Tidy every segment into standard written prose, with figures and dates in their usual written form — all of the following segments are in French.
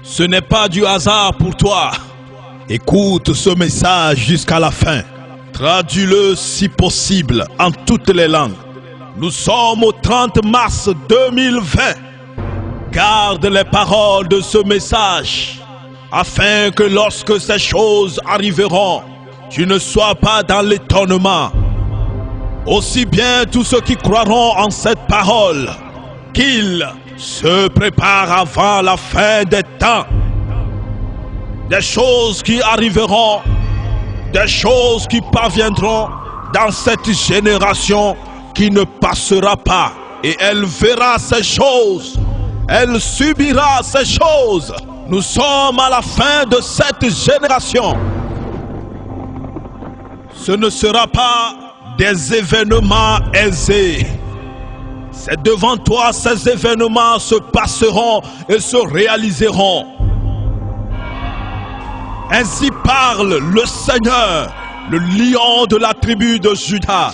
Ce n'est pas du hasard pour toi. Écoute ce message jusqu'à la fin. Traduis-le si possible en toutes les langues. Nous sommes au 30 mars 2020. Garde les paroles de ce message afin que lorsque ces choses arriveront, tu ne sois pas dans l'étonnement. Aussi bien tous ceux qui croiront en cette parole, qu'ils se préparent avant la fin des temps. Des choses qui arriveront, des choses qui parviendront dans cette génération qui ne passera pas. Et elle verra ces choses, elle subira ces choses. Nous sommes à la fin de cette génération. Ce ne sera pas des événements aisés. C'est devant toi ces événements se passeront et se réaliseront. Ainsi parle le Seigneur, le lion de la tribu de Juda.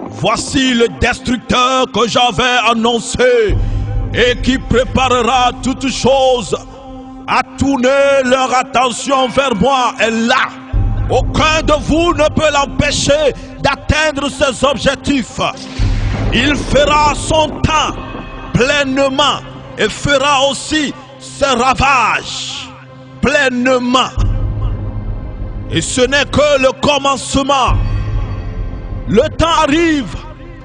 Voici le destructeur que j'avais annoncé et qui préparera toutes choses à tourner leur attention vers moi. Et là, aucun de vous ne peut l'empêcher d'atteindre ses objectifs. Il fera son temps pleinement et fera aussi ses ravages pleinement. Et ce n'est que le commencement. Le temps arrive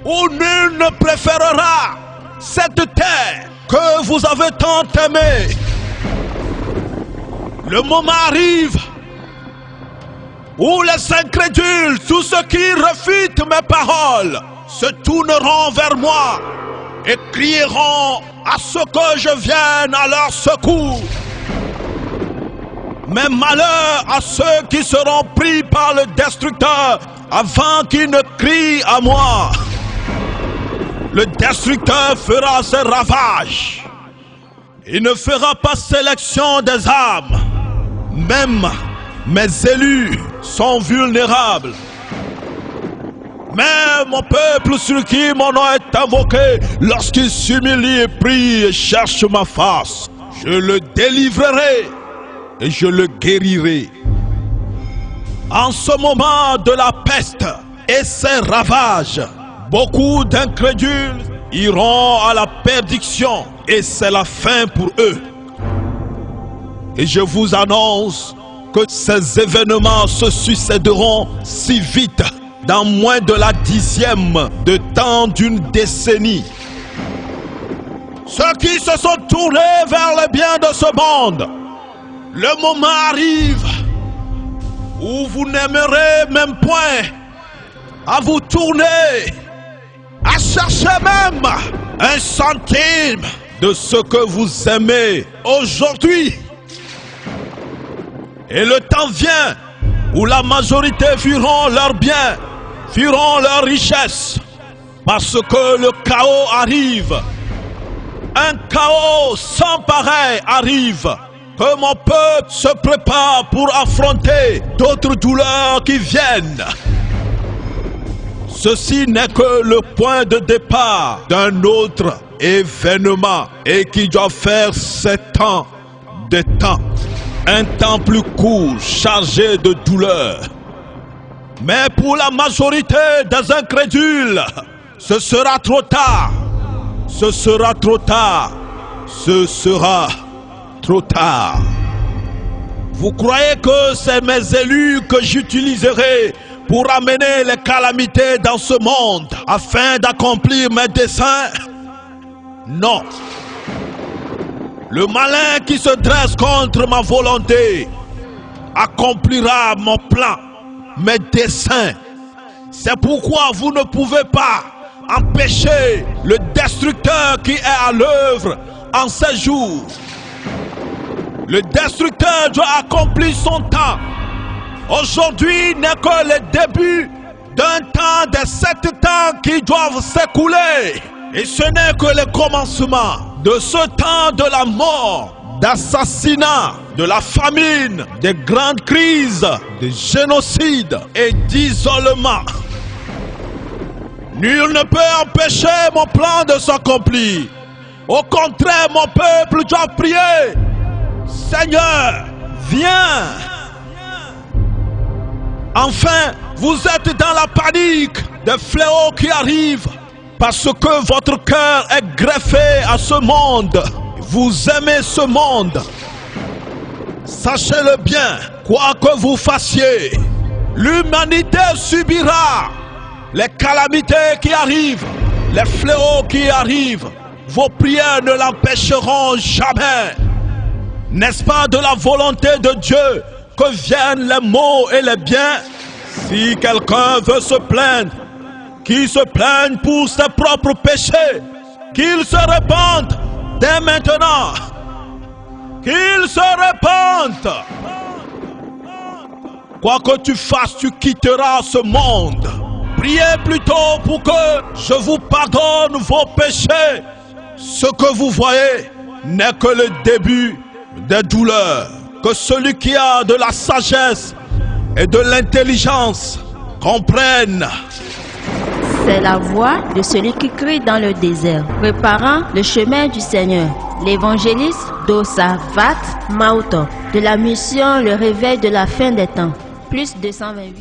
où nul ne préférera cette terre que vous avez tant aimée. Le moment arrive où les incrédules, tous ceux qui refutent mes paroles, se tourneront vers moi et crieront à ce que je vienne à leur secours. Mais malheur à ceux qui seront pris par le destructeur avant qu'ils ne crient à moi. Le destructeur fera ses ravages. Il ne fera pas sélection des âmes. Même mes élus sont vulnérables. Mais mon peuple sur qui mon nom est invoqué, lorsqu'il s'humilie et prie et cherche ma face, je le délivrerai et je le guérirai. En ce moment de la peste et ses ravages, beaucoup d'incrédules iront à la perdition et c'est la fin pour eux. Et je vous annonce que ces événements se succéderont si vite, dans moins de la 10e de temps d'une décennie. Ceux qui se sont tournés vers le bien de ce monde, le moment arrive où vous n'aimerez même point à vous tourner, à chercher même un centime de ce que vous aimez aujourd'hui. Et le temps vient où la majorité fuiront leurs biens, fuiront leurs richesses, parce que le chaos arrive. Un chaos sans pareil arrive. Que mon peuple se prépare pour affronter d'autres douleurs qui viennent. Ceci n'est que le point de départ d'un autre événement et qui doit faire 7 ans de temps. Un temps plus court, chargé de douleur. Mais pour la majorité des incrédules, ce sera trop tard. Ce sera trop tard. Ce sera trop tard. Vous croyez que c'est mes élus que j'utiliserai pour amener les calamités dans ce monde afin d'accomplir mes desseins? Non. Le malin qui se dresse contre ma volonté accomplira mon plan, mes desseins. C'est pourquoi vous ne pouvez pas empêcher le destructeur qui est à l'œuvre en ces jours. Le destructeur doit accomplir son temps. Aujourd'hui n'est que le début d'un temps des 7 temps qui doivent s'écouler. Et ce n'est que le commencement de ce temps de la mort, d'assassinat, de la famine, des grandes crises, de génocide et d'isolement. Nul ne peut empêcher mon plan de s'accomplir. Au contraire, mon peuple doit prier. Seigneur, viens. Enfin, vous êtes dans la panique des fléaux qui arrivent parce que votre cœur est greffé à ce monde. Vous aimez ce monde. Sachez-le bien, quoi que vous fassiez, l'humanité subira les calamités qui arrivent, les fléaux qui arrivent. Vos prières ne l'empêcheront jamais. N'est-ce pas de la volonté de Dieu que viennent les maux et les biens? Si quelqu'un veut se plaindre, qu'il se plaigne pour ses propres péchés, qu'il se répande dès maintenant, qu'il se répande. Quoi que tu fasses, tu quitteras ce monde. Priez plutôt pour que je vous pardonne vos péchés. Ce que vous voyez n'est que le début des douleurs. Que celui qui a de la sagesse et de l'intelligence comprenne. C'est la voix de celui qui crie dans le désert, préparant le chemin du Seigneur. L'évangéliste Dosavat Mauto, de la mission Le Réveil de la fin des temps, plus 228.